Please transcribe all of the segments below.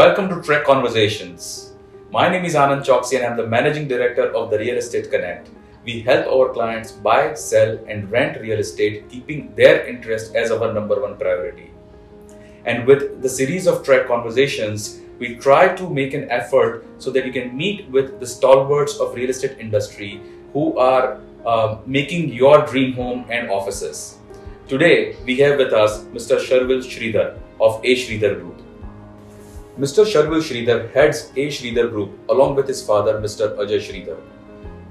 Welcome to TREC Conversations. My name is Anand Choksi and I am the Managing Director of the Real Estate Connect. We help our clients buy, sell and rent real estate, keeping their interest as our number one priority. And with the series of TREC Conversations, we try to make an effort so that you can meet with the stalwarts of real estate industry who are making your dream home and offices. Today, we have with us Mr. Sharvil Shridhar of Shridhar Group. Mr. Sharvil Shridhar heads Shridhar Group along with his father, Mr. Ajay Shridhar.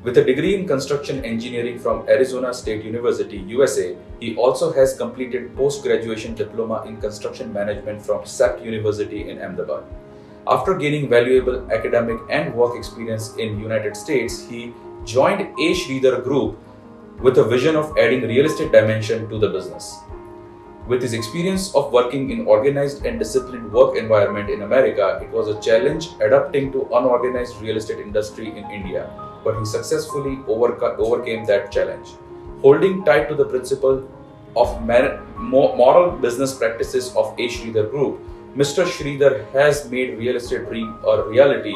With a degree in construction engineering from Arizona State University, USA, he also has completed post-graduation diploma in construction management from SAP University in Ahmedabad. After gaining valuable academic and work experience in United States, he joined Shridhar Group with a vision of adding real estate dimension to the business. With his experience of working in organized and disciplined work environment in America, it was a challenge adapting to unorganized real estate industry in India, but he successfully overcame that challenge. Holding tight to the principle of moral business practices of Shridhar Group, Mr. Shridhar has made real estate dream a reality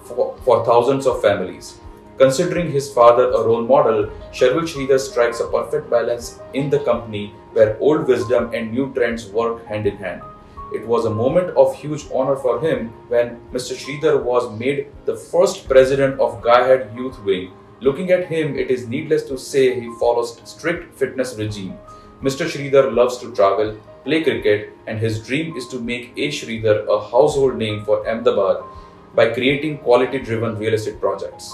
for thousands of families. Considering his father a role model, Sharvil Shridhar strikes a perfect balance in the company where old wisdom and new trends work hand in hand. It was a moment of huge honor for him when Mr. Shridhar was made the first president of Guyhead Youth Wing. Looking at him, it is needless to say he follows strict fitness regime. Mr. Shridhar loves to travel, play cricket, and his dream is to make Shridhar a household name for Ahmedabad by creating quality-driven real estate projects.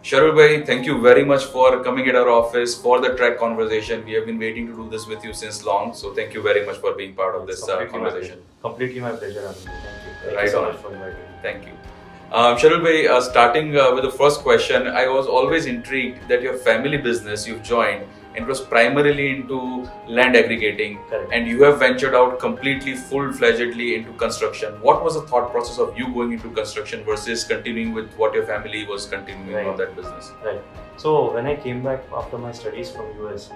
Sharvil bhai, thank you very much for coming at our office for the TREC conversation. We have been waiting to do this with you since long, so thank you very much for being part of this conversation. Completely my pleasure, Anand. Thank you. Thank Right you so on. much for inviting me. Thank you. Sharvil bhai, starting with the first question, I was always intrigued that your family business you've joined and it was primarily into land aggregating. Correct. And you have ventured out completely full-fledgedly into construction. What was the thought process of you going into construction versus continuing with what your family was continuing on that business? Right. So when I came back after my studies from US,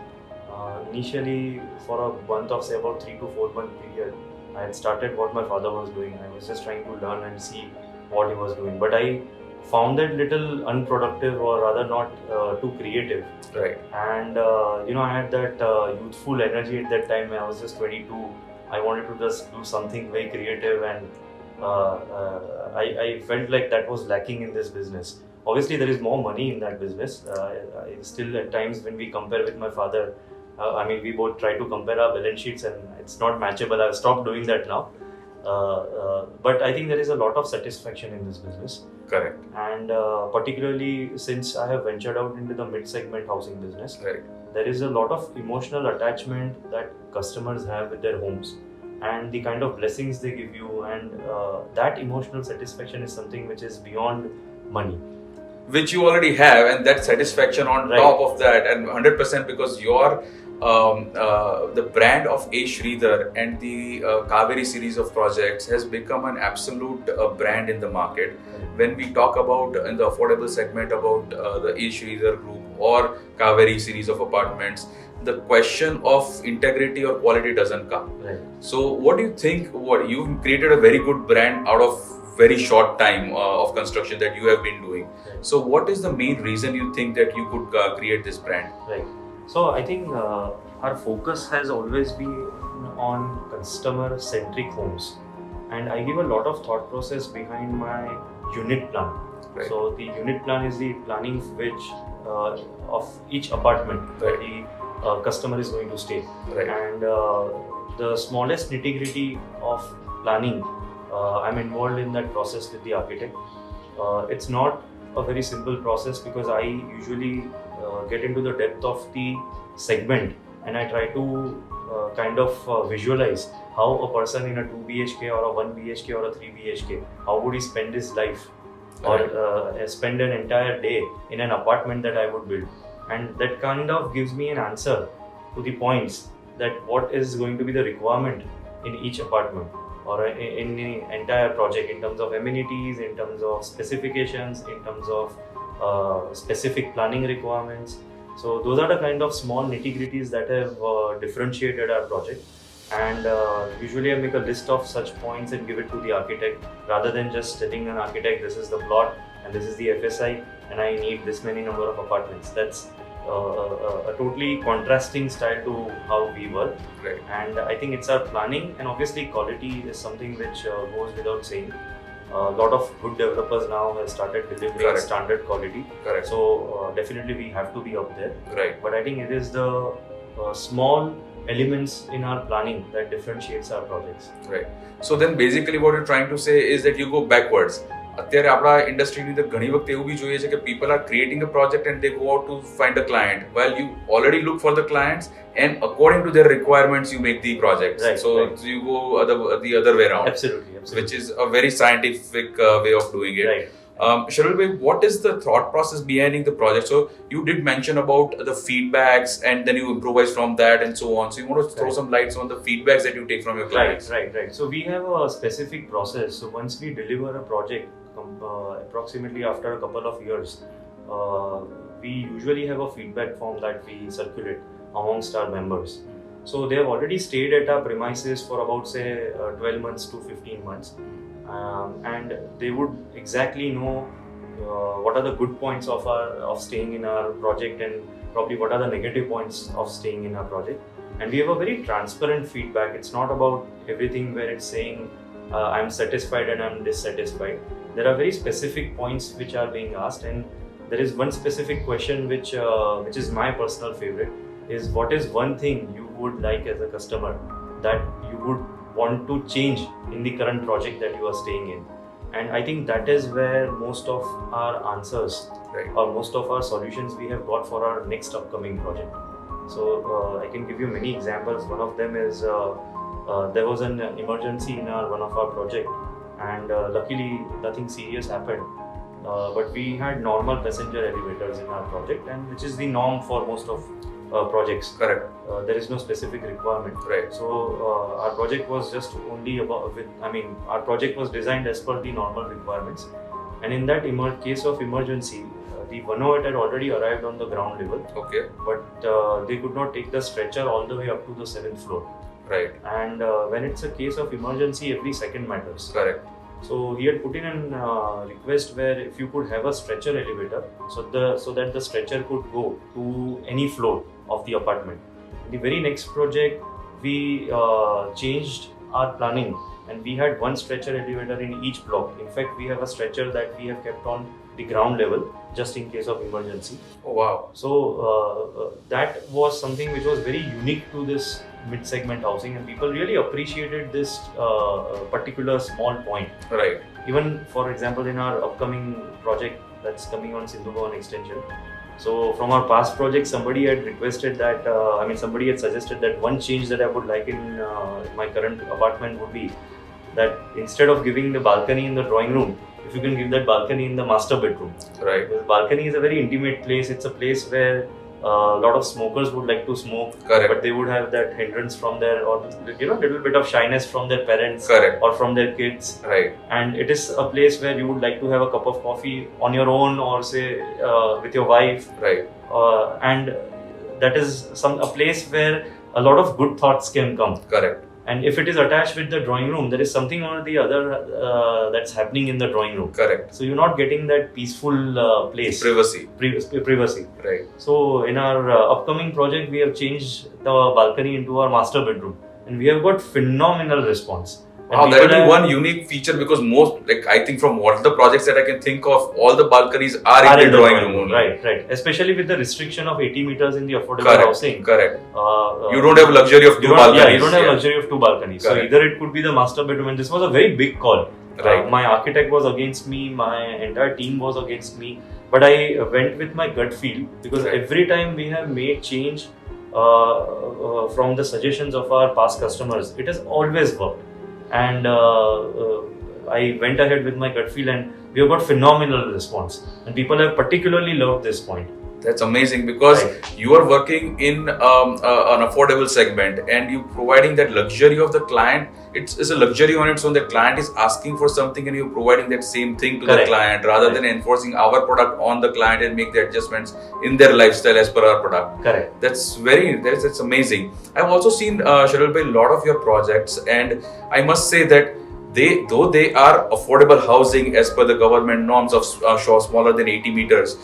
initially for a month of say about 3 to 4 month period, I had started what my father was doing. I was just trying to learn and see what he was doing. But I found that little unproductive or rather not too creative. Right. And I had that youthful energy at that time when I was just 22. I wanted to just do something very creative and I felt like that was lacking in this business. Obviously there is more money in that business. Still at times when we compare with my father, we both try to compare our balance sheets and it's not matchable. I've stopped doing that now. But I think there is a lot of satisfaction in this business. Correct. And particularly since I have ventured out into the mid-segment housing business, Right. there is a lot of emotional attachment that customers have with their homes and the kind of blessings they give you, and that emotional satisfaction is something which is beyond money. Which you already have, and that satisfaction on Right. top of that, and 100% because your the brand of Shridhar and the Kaveri series of projects has become an absolute brand in the market. When we talk about in the affordable segment about the Shridhar Group or Kaveri series of apartments, the question of integrity or quality doesn't come. Right. So what do you think, you've created a very good brand out of very short time of construction that you have been doing. Right. So what is the main reason you think that you could create this brand? Right. So I think our focus has always been on customer-centric homes, and I give a lot of thought process behind my unit plan. Right. So the unit plan is the planning which of each apartment where the customer is going to stay. Right. And the smallest nitty-gritty of planning, I'm involved in that process with the architect. It's not a very simple process because I usually get into the depth of the segment and I try to visualize how a person in a 2 BHK or a 1 BHK or a 3 BHK, how would he spend his life or spend an entire day in an apartment that I would build. And that kind of gives me an answer to the points that what is going to be the requirement in each apartment or in the entire project in terms of amenities, in terms of specifications, in terms of specific planning requirements. So those are the kind of small nitty-gritties that have differentiated our project. and usually I make a list of such points and give it to the architect, rather than just telling an architect this is the plot and this is the FSI and I need this many number of apartments. That's a totally contrasting style to how we work. Right. And I think it's our planning, and obviously quality is something which goes without saying. A lot of good developers now have started delivering Correct. standard quality. Correct. So definitely we have to be up there. Right. But I think it is the small elements in our planning that differentiates our projects. Right. So then basically what you're trying to say is that you go backwards. અત્યારે આપણા ઇન્ડસ્ટ્રીની અંદર ઘણી વખત એવું બી જોઈએ છે કે people are creating a project and they go out to find a client, while you already look for the clients and according to their requirements you make the projects. Right, So right. you go the other way around. Absolutely. Which is a very scientific way of doing it. Right. Sharvil bhai, what is the thought process behind the project? So you did mention about the feedbacks and then you improvise from that and so on. So you want to throw some lights on the feedbacks that you take from your clients. Right. So we have a specific process. So once we deliver a project, approximately after a couple of years, we usually have a feedback form that we circulate amongst our members. So they have already stayed at our premises for about say 12 months to 15 months. And they would exactly know what are the good points of staying in our project, and probably what are the negative points of staying in our project. And we have a very transparent feedback. It's not about everything where it's saying I'm satisfied and I'm dissatisfied. There are very specific points which are being asked, and there is one specific question which is my personal favorite, is what is one thing you would like as a customer that you would want to change in the current project that you are staying in. And I think that is where most of our answers, Right. or most of our solutions we have got for our next upcoming project. So I can give you many examples. One of them is there was an emergency in one of our project, and luckily nothing serious happened. But we had normal passenger elevators in our project, and which is the norm for most of projects. Correct. There is no specific requirement. Right. So our project was just only our project was designed as per the normal requirements. And in that case of emergency, the 108 had already arrived on the ground level, Okay. but they could not take the stretcher all the way up to the 7th floor. Right. And when it's a case of emergency, every second matters. Correct. So he had put in a request where if you could have a stretcher elevator, so that the stretcher could go to any floor of the apartment. In the very next project, we changed our planning, and we had one stretcher elevator in each block. In fact, we have a stretcher that we have kept on the ground level just in case of emergency. Oh wow. So that was something which was very unique to this mid-segment housing, and people really appreciated this particular small point. Right. Even for example, in our upcoming project that's coming on Sindhu Bhavan extension, so from our past project, somebody had requested that, somebody had suggested that one change that I would like in my current apartment would be that instead of giving the balcony in the drawing room, if you can give that balcony in the master bedroom. Right. Because balcony is a very intimate place. It's a place where a lot of smokers would like to smoke. Correct. But they would have that hindrance from their, or little bit of shyness from their parents. Correct. Or from their kids. Right. And it is a place where you would like to have a cup of coffee on your own, or say with your wife. Right. And that is a place where a lot of good thoughts can come. Correct. And if it is attached with the drawing room, there is something or the other that's happening in the drawing room. Correct. So you're not getting that peaceful place. Privacy. Privacy. Right. So in our upcoming project, we have changed the balcony into our master bedroom, and we have got phenomenal response. Wow, that will be one unique feature, because most, I think from what the projects that I can think of, all the balconies are in the drawing room only. Right. Especially with the restriction of 80 meters in the affordable housing. Correct. You don't have luxury of two balconies. Yeah, you don't have luxury of two balconies. Correct. So either it could be the master bedroom, and this was a very big call. Right. My architect was against me, my entire team was against me, but I went with my gut feel, because Right. every time we have made change from the suggestions of our past customers, it has always worked. And I went ahead with my gut feel, and we have got phenomenal response, and people have particularly loved this point. That's amazing, because Right. you are working in an affordable segment and you providing that luxury of the client. It's a luxury on its own. The client is asking for something and you're providing that same thing to the Correct. client, rather than enforcing our product on the client and make the adjustments in their lifestyle as per our product. Correct. That's amazing. I've also seen Sharvil bhai, a lot of your projects, and I must say that though they are affordable housing as per the government norms of smaller than 80 meters,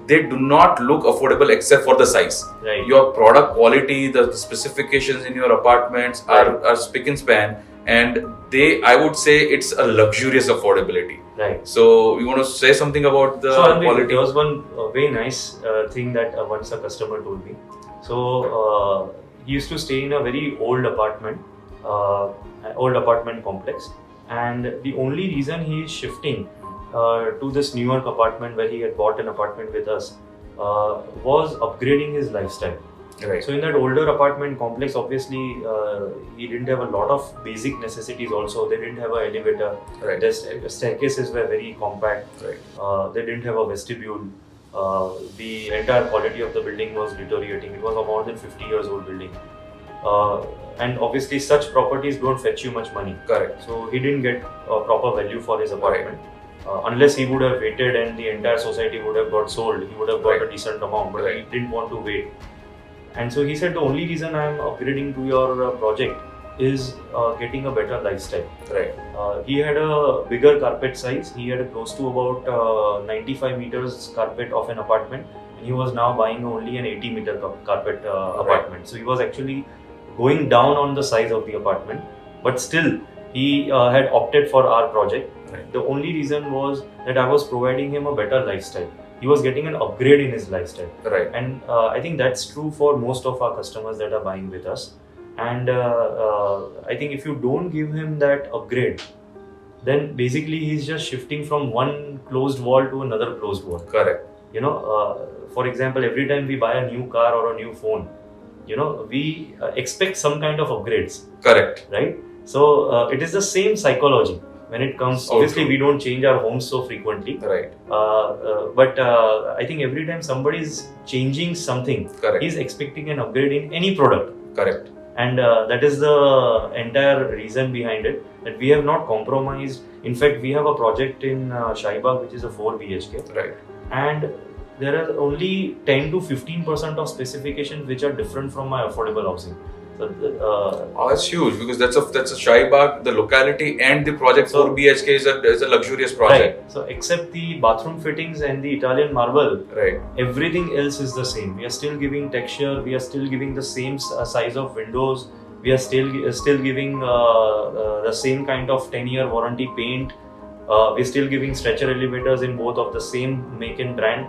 they do not look affordable except for the size. Right. Your product quality, the specifications in your apartments are spick and span, and I would say it's a luxurious affordability. Right. So you want to say something about the quality? There was one very nice thing that once a customer told me. So he used to stay in a very old apartment complex, and the only reason he is shifting to this New York apartment where he had bought an apartment with us was upgrading his lifestyle. Right. So in that older apartment complex, obviously he didn't have a lot of basic necessities. Also, they didn't have an elevator. Right. The staircases were very compact. Right. They didn't have a vestibule. The entire quality of the building was deteriorating. It was a more than 50 years old building. And obviously such properties don't fetch you much money. Correct. So he didn't get proper value for his apartment. Unless he would have waited and the entire society would have got sold, he would have got a decent amount, but he didn't want to wait. And so he said, the only reason I am upgrading to your project is getting a better lifestyle. Right. He had a bigger carpet size. He had close to about 95 meters carpet of an apartment, and he was now buying only an 80 meter carpet apartment. So he was actually going down on the size of the apartment, but still he had opted for our project. Right. The only reason was that I was providing him a better lifestyle. He was getting an upgrade in his lifestyle. Right. And I think that's true for most of our customers that are buying with us. And I think if you don't give him that upgrade, then basically he's just shifting from one closed wall to another closed wall. Correct. You know, for example, every time we buy a new car or a new phone, you know, we expect some kind of upgrades. Correct. Right? So it is the same psychology when it comes. So obviously, true. we don't change our homes so frequently. Right. But I think every time somebody is changing something, Correct. he's expecting an upgrade in any product. Correct. And that is the entire reason behind it, that we have not compromised. In fact, we have a project in Shaibagh, which is a 4 BHK. Right. And there are only 10 to 15% of specifications which are different from my affordable housing. So, that's huge, because that's a Shaibagh, the locality, and the project 4 BHK is a luxurious project. Right. So except the bathroom fittings and the Italian marble, Right. everything else is the same. We are still giving texture. We are still giving the same size of windows. We are still giving the same kind of 10-year warranty paint. We're still giving stretcher elevators in both of the same make and brand.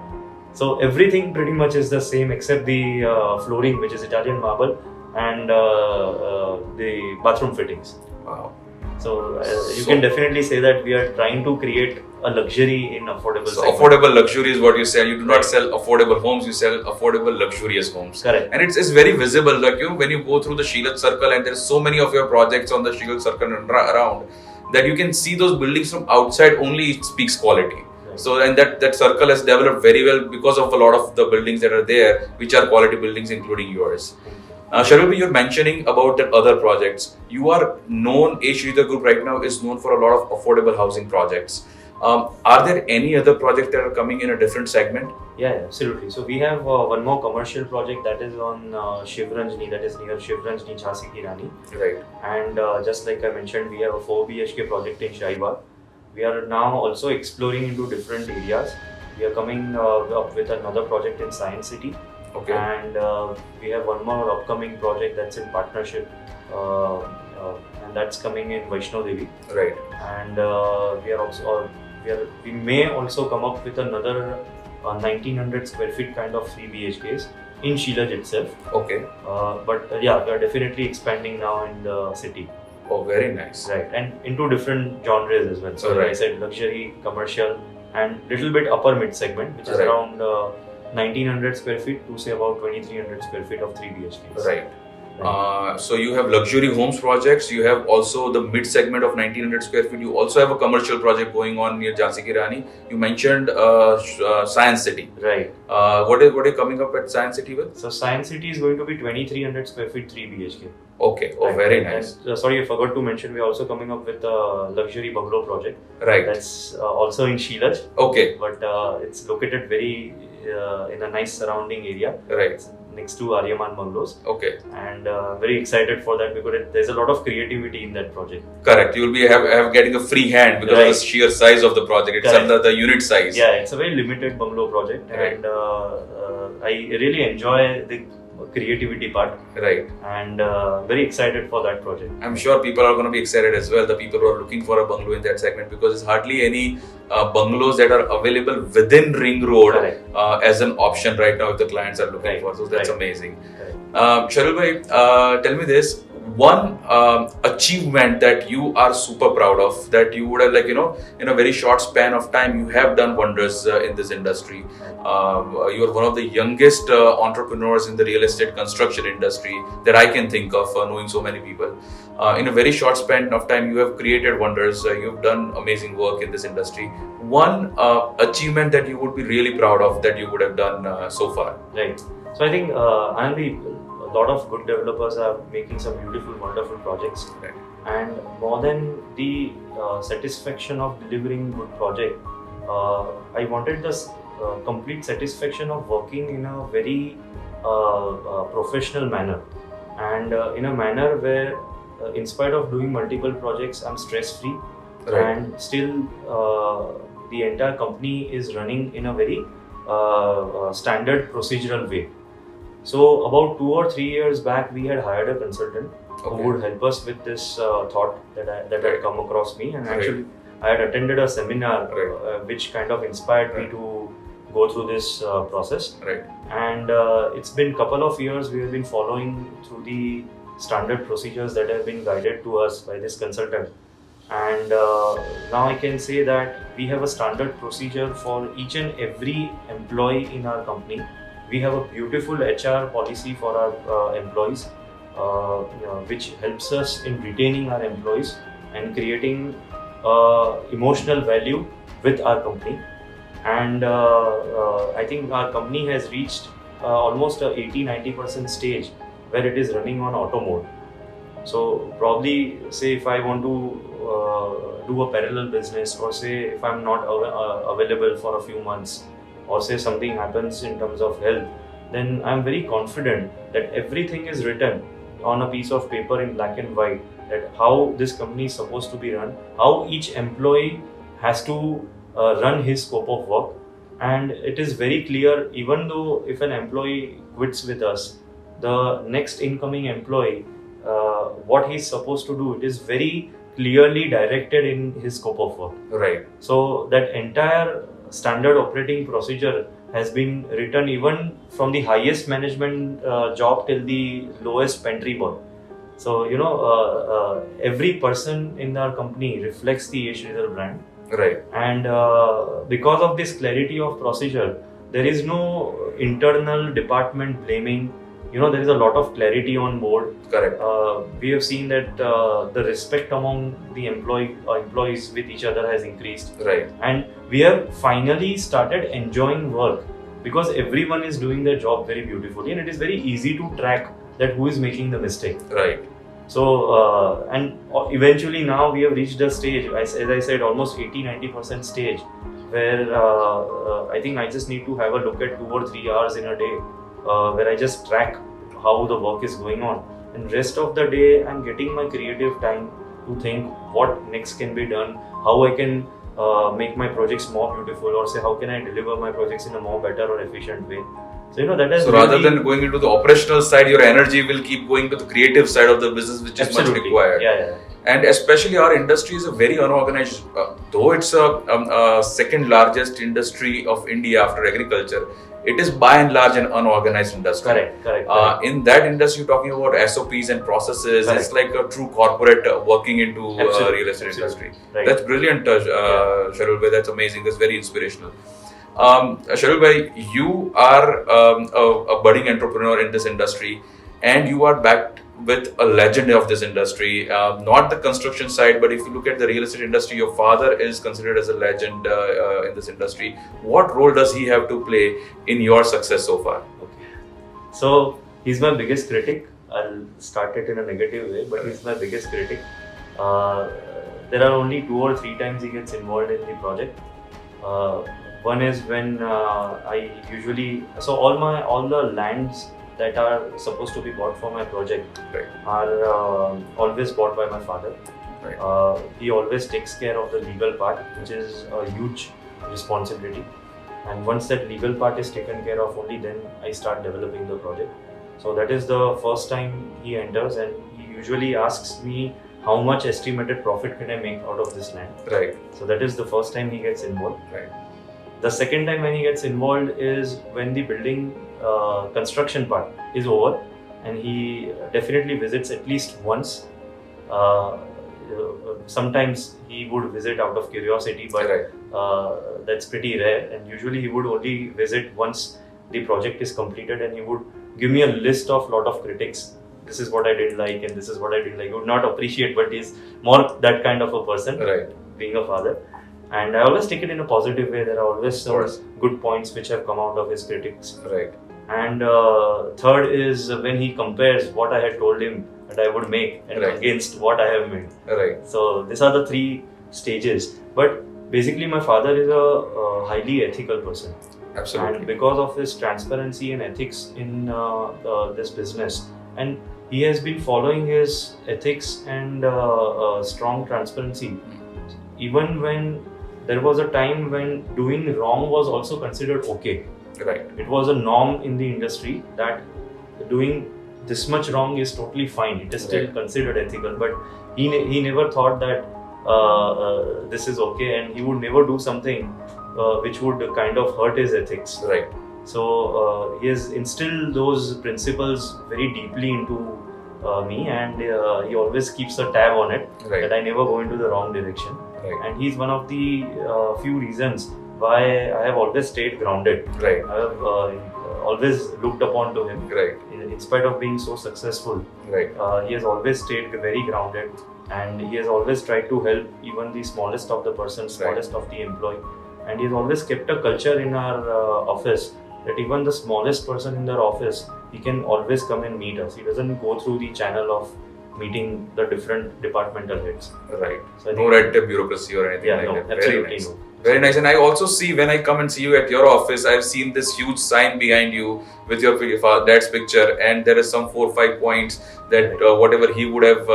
So everything pretty much is the same except the flooring, which is Italian marble, and the bathroom fittings. Wow. So you can definitely say that we are trying to create a luxury in affordable segment. Affordable luxury is what you sell. You do not sell affordable homes, you sell affordable luxurious homes. Correct. And it's very visible, like when you go through the Shilat Circle, and there's so many of your projects on the Shilat Circle around, that you can see those buildings from outside only. It speaks quality. Right. So, and that circle has developed very well because of a lot of the buildings that are there, which are quality buildings, including yours. Sharvil, you're mentioning about the other projects. You are known, Shridhar Group right now is known for a lot of affordable housing projects. Are there any other projects that are coming in a different segment? Yeah, absolutely. So we have one more commercial project that is on Shivranjani, that is near Shivranjani, Jhansi Ki Rani. Right. And just like I mentioned, we have a 4 BHK project in Shaibagh. We are now also exploring into different areas. We are coming up with another project in Science City. Okay. And we have one more upcoming project that's in partnership, and that's coming in Vaishno Devi. Right. And we may also come up with another 1900 square feet kind of 3 BHKs in Shilaj itself. Okay. But yeah, we are definitely expanding now in the city. Oh, very nice. Right, and into different genres as well. So like I said, luxury, commercial, and little bit upper mid segment, which is around 1900 square feet to say about 2300 square feet of 3 BHKs. Right. So you have luxury homes projects. You have also the mid segment of 1900 square feet. You also have a commercial project going on near Jhansi Ki Rani. You mentioned Science City. Right. What are you coming up at Science City with? So Science City is going to be 2300 square feet, 3 BHK. Okay. Oh, very nice. And, sorry, I forgot to mention, we are also coming up with a luxury bungalow project. Right. That's also in Shilaj. Okay. But it's located very in a nice surrounding area. Right. It's next to Aryaman Bungalows. Okay. And very excited for that because there's a lot of creativity in that project. Correct. You will be have getting a free hand because of the sheer size of the project. It's under the unit size. Yeah, it's a very limited bungalow project, and I really enjoy the creativity part. Right. And very excited for that project. I'm sure people are going to be excited as well, the people who are looking for a bungalow in that segment, because there's hardly any bungalows that are available within Ring Road as an option right now if the clients are looking for. So that's amazing. Sharvil bhai, tell me this. One achievement that you are super proud of, that you would have, like, in a very short span of time, you have done wonders in this industry. You are one of the youngest entrepreneurs in the real estate construction industry that I can think of, knowing so many people. In a very short span of time, you have created wonders. You've done amazing work in this industry. One achievement that you would be really proud of that you would have done so far. Right. So I think a lot of good developers are making some beautiful, wonderful projects. Right. And more than the satisfaction of delivering good project, I wanted this complete satisfaction of working in a very professional manner, and in a manner where in spite of doing multiple projects, I'm stress free, and still the entire company is running in a very standard procedural way. So about 2 or 3 years back, we had hired a consultant who would help us with this thought that had come across me, and actually I had attended a seminar which kind of inspired me to go through this process. And it's been a couple of years we have been following through the standard procedures that have been guided to us by this consultant. And now I can say that we have a standard procedure for each and every employee in our company. We have a beautiful HR policy for our employees, which helps us in retaining our employees and creating emotional value with our company. And I think our company has reached almost a 80-90% stage where it is running on auto mode. So probably, say if I want to do a parallel business, or say if I'm not available for a few months, or say something happens in terms of health, then I'm very confident that everything is written on a piece of paper in black and white, that how this company is supposed to be run, how each employee has to run his scope of work. And it is very clear, even though if an employee quits with us, the next incoming employee, what he's supposed to do, it is very clearly directed in his scope of work. Right. So that entire standard operating procedure has been written even from the highest management job till the lowest pantry boy. So every person in our company reflects the Shridhar brand. Right. And because of this clarity of procedure, there is no internal department blaming. There is a lot of clarity on board. Correct. We have seen that the respect among the employees with each other has increased. Right. And we have finally started enjoying work because everyone is doing their job very beautifully, and it is very easy to track that who is making the mistake. Right. So, and eventually now we have reached a stage, as I said, almost 80-90% stage, where I think I just need to have a look at 2 or 3 hours in a day, where I just track how the work is going on. And rest of the day, I'm getting my creative time to think what next can be done, how I can make my projects more beautiful, or say how can I deliver my projects in a more better or efficient way. So that is. So rather than going into the operational side, your energy will keep going to the creative side of the business, which is much required. Yeah. And especially our industry is a very unorganized, though it's a second largest industry of India after agriculture. It is by and large an unorganized industry. Correct. In that industry, you're talking about SOPs and processes. It's like a true corporate working into real estate industry. Right. That's brilliant, Sharvil bhai. That's amazing. That's very inspirational. Sharvil bhai, you are a budding entrepreneur in this industry, and you are backed with a legend of this industry, not the construction side, but if you look at the real estate industry, your father is considered as a legend in this industry. What role does he have to play in your success so far? Okay. So he's my biggest critic. I'll start it in a negative way, but he's my biggest critic. There are only 2 or 3 times he gets involved in the project. One is when I usually, so all the lands that are supposed to be bought for my project are always bought by my father. He always takes care of the legal part, which is a huge responsibility. And once that legal part is taken care of, only then I start developing the project. So that is the first time he enters, and he usually asks me how much estimated profit can I make out of this land. So that is the first time he gets involved. The second time when he gets involved is when the building construction part is over, and he definitely visits at least once. Sometimes he would visit out of curiosity, but that's pretty rare, and usually he would only visit once the project is completed, and he would give me a list of lot of critics. This is what I didn't like and this is what I didn't like. He would not appreciate, but he's more that kind of a person, being a father. And I always take it in a positive way. There are always some good points which have come out of his critics. And third is when he compares what I had told him that I would make and against what I have made. So these are the 3 stages. But basically my father is a highly ethical person. And because of his transparency and ethics in this business, and he has been following his ethics and strong transparency, even when there was a time when doing wrong was also considered okay. It was a norm in the industry that doing this much wrong is totally fine. It is still considered ethical, but he never thought that this is okay, and he would never do something which would kind of hurt his ethics. So he has instilled those principles very deeply into me, and he always keeps a tab on it that I never go into the wrong direction. And he's one of the few reasons why I have always stayed grounded. I have always looked upon to him. In spite of being so successful, he has always stayed very grounded, and he has always tried to help even the smallest of the persons, smallest of the employee. And he has always kept a culture in our office that even the smallest person in their office, he can always come and meet us. He doesn't go through the channel of meeting the different departmental heads. So no red tape bureaucracy or anything like that. Absolutely no. Very nice. And I also see, when I come and see you at your office, I've seen this huge sign behind you with your dad's picture, and there is some 4 or 5 points that whatever he would have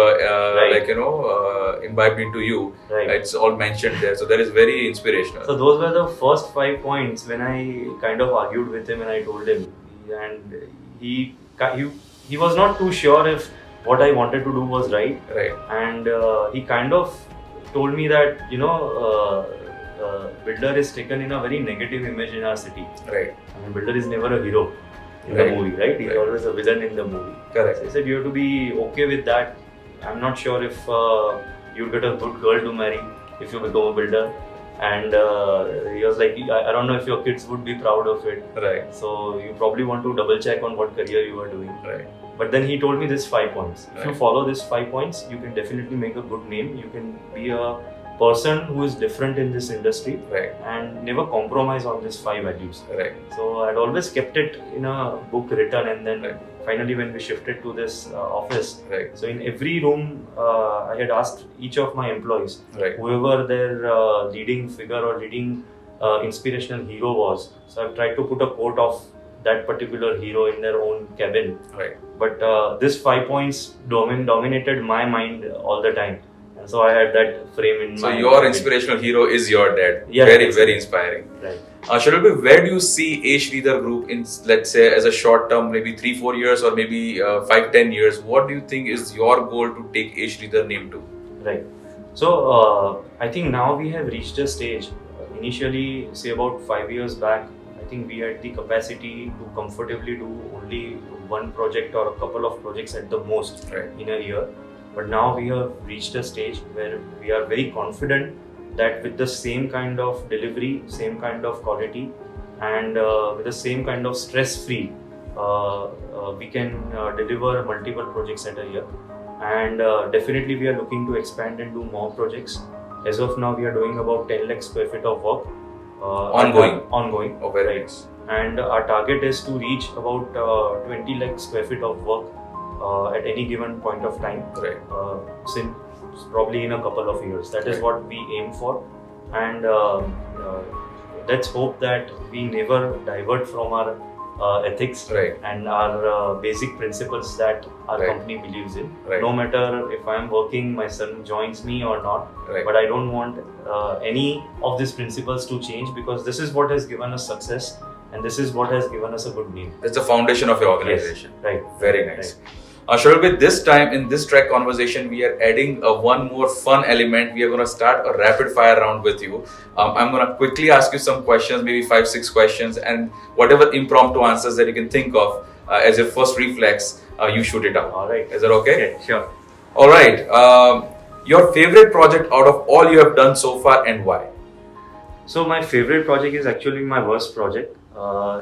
imbibed into you, it's all mentioned there. So that is very inspirational. So those were the first 5 points when I kind of argued with him and I told him, and he was not too sure if what I wanted to do was right. And he kind of told me that builder is taken in a very negative image in our city. I mean, builder is never a hero in the movie, right? He's always a villain in the movie. So he said you have to be okay with that. I'm not sure if you'll get a good girl to marry if you become a builder. And he was like, I don't know if your kids would be proud of it. So you probably want to double check on what career you are doing. But then he told me these 5 points. If you follow these 5 points, you can definitely make a good name. You can be a person who is different in this industry and never compromise on these 5 values. So I'd always kept it in a book written, and then finally when we shifted to this office, so in every room I had asked each of my employees, whoever their leading figure or leading inspirational hero was, so I've tried to put a quote of that particular hero in their own cabin. But these 5 points dominated my mind all the time. And so I had that frame in mind. So your inspirational hero is your dad. Yeah, very inspiring. Shridhar, where do you see A Shridhar Group in, let's say, as a short term, maybe 3-4 years or maybe 5-10 years? What do you think is your goal to take A Shridhar name to? So I think now we have reached a stage. Initially, say about 5 years back, I think we had the capacity to comfortably do only one project or a couple of projects at the most in a year. But now we have reached a stage where we are very confident that with the same kind of delivery, same kind of quality, and with the same kind of stress-free we can deliver multiple projects at a year. And definitely we are looking to expand and do more projects. As of now, we are doing about 10 lakh square feet of work. Ongoing. Oh, very nice. And our target is to reach about 20 lakh square feet of work at any given point of time. Right. Since probably in a couple of years. That is what we aim for. And let's hope that we never divert from our ethics and our basic principles that our company believes in. No matter if I am working, my son joins me or not, but I don't want any of these principles to change, because this is what has given us success and this is what has given us a good name. It's the foundation of your organization. Yes. Right. Very nice. Sharvil, this time in this TREC conversation, we are adding one more fun element. We are going to start a rapid fire round with you. I'm going to quickly ask you some questions, maybe 5-6 questions, and whatever impromptu answers that you can think of as your first reflex, you shoot it out. All right. Is that okay? Yeah, sure. All right. Your favorite project out of all you have done so far, and why? So my favorite project is actually my worst project.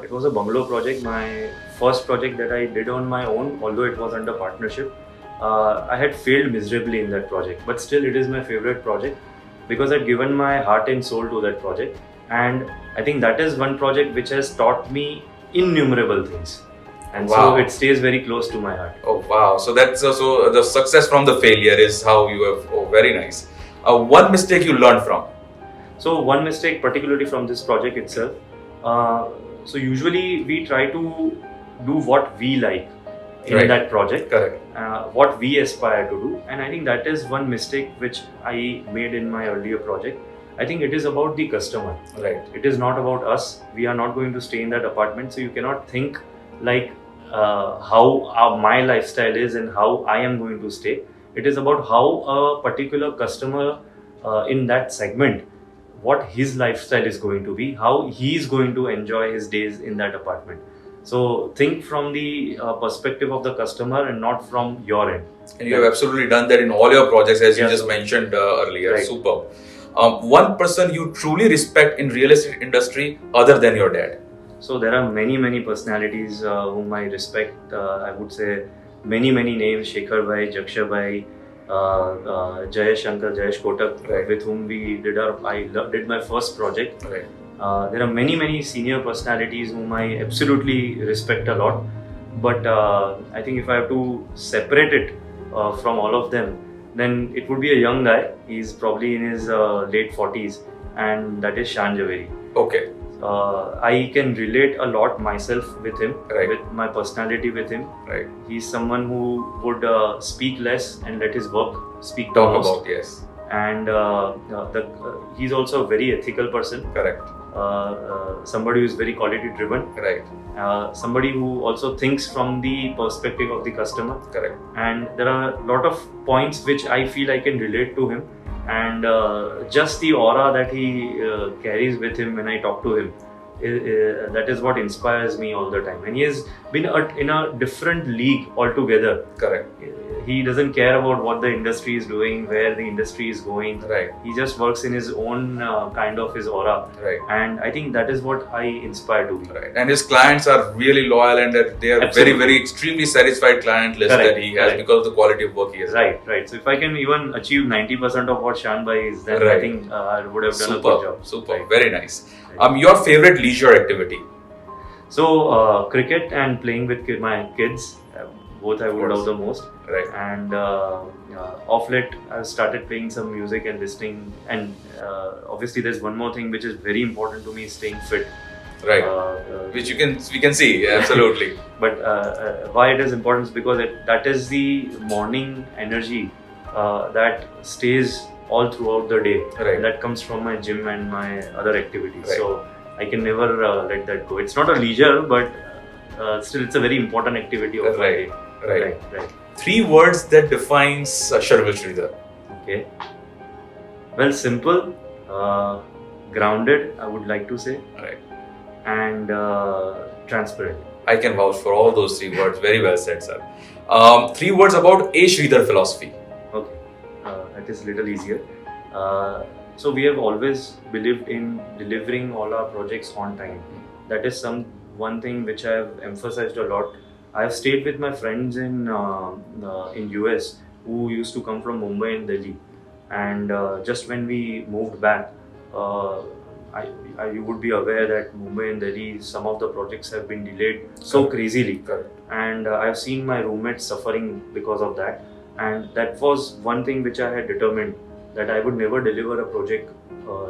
It was a bungalow project, my first project that I did on my own, although it was under partnership. I had failed miserably in that project, but still it is my favorite project because I'd given my heart and soul to that project. And I think that is one project which has taught me innumerable things. And so it stays very close to my heart. Oh, wow. So that's also the success from the failure is how you have, very nice. One mistake you learned from? So one mistake particularly from this project itself. So usually we try to do what we like in that project, what we aspire to do, and I think that is one mistake which I made in my earlier project. I think it is about the customer. Right. It is not about us. We are not going to stay in that apartment, so you cannot think like how my lifestyle is and how I am going to stay. It is about how a particular customer in that segment, what his lifestyle is going to be, how he is going to enjoy his days in that apartment. So think from the perspective of the customer and not from your end. And you have absolutely done that in all your projects, as you just mentioned earlier. Right. Superb. One person you truly respect in real estate industry other than your dad? So there are many personalities whom I respect. I would say many names: Shekhar Bhai, Jaksha Bhai, Jayesh Shankar, Jayesh Kotak, with whom we did my first project. Right. There are many senior personalities whom I absolutely respect a lot. But I think if I have to separate it from all of them, then it would be a young guy. He's probably in his late 40s, and that is Shan Javeri. Okay. I can relate a lot myself with him, with my personality with him. Right. He's someone who would speak less and let his work speak Talk most. about, yes. And he's also a very ethical person. Correct. Somebody who is very quality driven. Right. Somebody who also thinks from the perspective of the customer. Correct. And there are a lot of points which I feel I can relate to him. And just the aura that he carries with him when I talk to him, that is what inspires me all the time. And he has been in a different league altogether. Correct. He doesn't care about what the industry is doing, where the industry is going. Right. He just works in his own kind of his aura. Right. And I think that is what I inspire to be. Right. And his clients are really loyal, and they are very extremely satisfied client list that he has because of the quality of work he has. Right. So if I can even achieve 90% of what Shan Bhai is, then I think I would have done a good job. Super. Very nice. Your favorite leisure activity? So cricket and playing with my kids. Both I would love the most. Right. And off late I've started playing some music and listening. And obviously there's one more thing which is very important to me: staying fit. Right. Which we can see, absolutely. But why it is important is because that is the morning energy that stays all throughout the day. Right. And that comes from my gym and my other activities. Right. So I can never let that go. It's not a leisure, but still it's a very important activity of my day. Right. 3 words that defines Sharvil Shridhar. Okay. Well, simple, grounded, I would like to say. Right. And transparent. I can vouch for all those 3 words. Very well said, sir. 3 words about a Shridhar philosophy. Okay. That is a little easier. So we have always believed in delivering all our projects on time. That is one thing which I have emphasized a lot. I have stayed with my friends in US who used to come from Mumbai and Delhi, and just when we moved back, you would be aware that Mumbai and Delhi, some of the projects have been delayed so crazily. Correct. And I've seen my roommates suffering because of that. And that was one thing which I had determined, that I would never deliver a project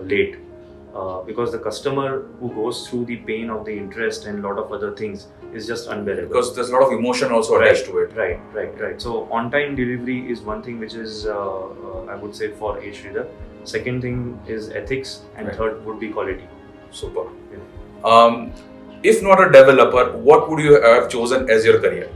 late. Because the customer who goes through the pain of the interest and a lot of other things is just unbearable. Because there's a lot of emotion also attached to it. Right. So on-time delivery is one thing which is, I would say, for Shridhar. Second thing is ethics, and third would be quality. Super. Yeah. If not a developer, what would you have chosen as your career?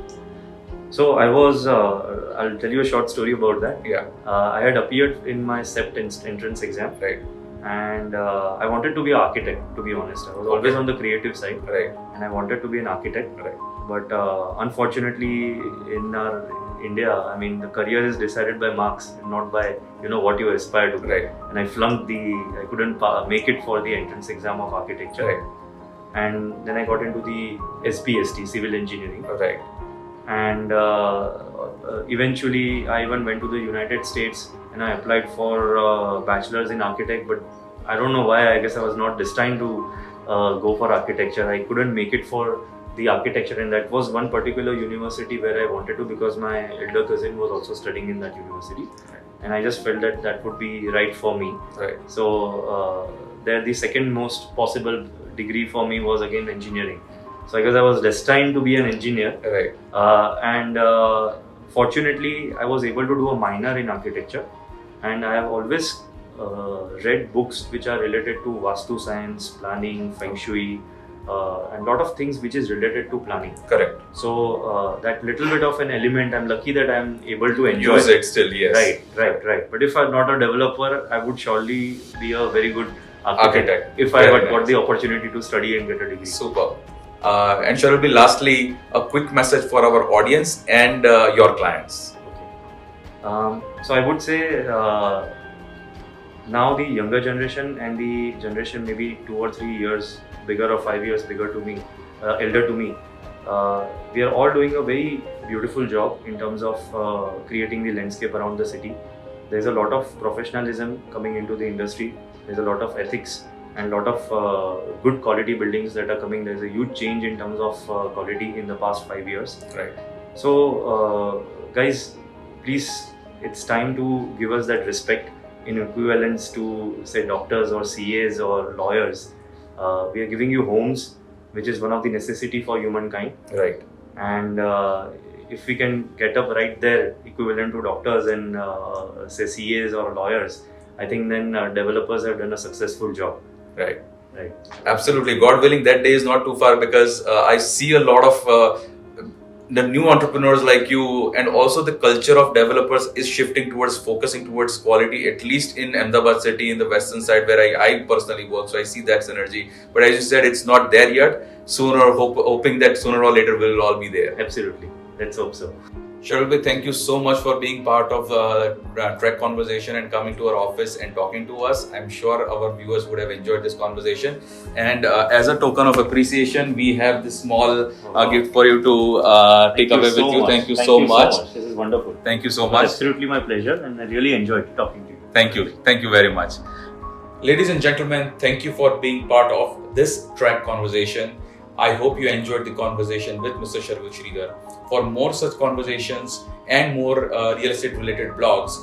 So I was, I'll tell you a short story about that. Yeah. I had appeared in my CEPT entrance exam. Right. And I wanted to be an architect, to be honest. I was always on the creative side. Right. And I wanted to be an architect. Right. But unfortunately, in our India, I mean, the career is decided by marks and not by, what you aspire to be. Right. And I flunked I couldn't make it for the entrance exam of architecture. Right. And then I got into the SPST, civil engineering. Right. And eventually I even went to the United States and I applied for bachelor's in architect, but I don't know why. I guess I was not destined to go for architecture. I couldn't make it for the architecture, and that was one particular university where I wanted to, because my elder cousin was also studying in that university. And I just felt that would be right for me. Right. So the second most possible degree for me was again engineering. So I guess I was destined to be an engineer. Right. And fortunately, I was able to do a minor in architecture. And I have always read books which are related to vaastu science, planning, feng shui, and a lot of things which is related to planning. Correct. So that little bit of an element, I'm lucky that I'm able to enjoy. Use it still, yes. Right. But if I'm not a developer, I would surely be a very good architect if I had got the opportunity to study and get a degree. Super. And Sharvil, lastly, a quick message for our audience and your clients. Okay. So I would say now the younger generation and the generation maybe 2 or 3 years bigger or 5 years bigger to me, elder to me, we are all doing a very beautiful job in terms of creating the landscape around the city. There's a lot of professionalism coming into the industry. There's a lot of ethics and a lot of good quality buildings that are coming. There's a huge change in terms of quality in the past 5 years. Right. So, guys, please, it's time to give us that respect in equivalence to, say, doctors or CAs or lawyers. We are giving you homes, which is one of the necessity for humankind. Right. And if we can get up right there, equivalent to doctors and say CAs or lawyers, I think then developers have done a successful job. Right. Right. Absolutely. God willing, that day is not too far, because I see a lot of the new entrepreneurs like you, and also the culture of developers is shifting towards focusing towards quality, at least in Ahmedabad city, in the western side where I personally work. So I see that synergy. But as you said, it's not there yet. Hoping that sooner or later we'll all be there. Absolutely. Let's hope so. Sharvil, thank you so much for being part of the TREC conversation and coming to our office and talking to us. I'm sure our viewers would have enjoyed this conversation. And as a token of appreciation, we have this small gift for you to take away with you. Thank you so much. This is wonderful. Thank you so much. Absolutely my pleasure, and I really enjoyed talking to you. Thank you. Thank you very much. Ladies and gentlemen, thank you for being part of this TREC conversation. I hope you enjoyed the conversation with Mr. Sharvil Shridhar. For more such conversations and more real estate related blogs,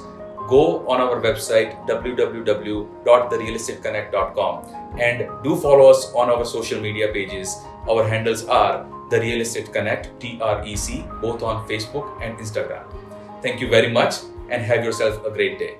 go on our website www.therealestateconnect.com and do follow us on our social media pages. Our handles are The Real Estate Connect, TREC, both on Facebook and Instagram. Thank you very much and have yourself a great day.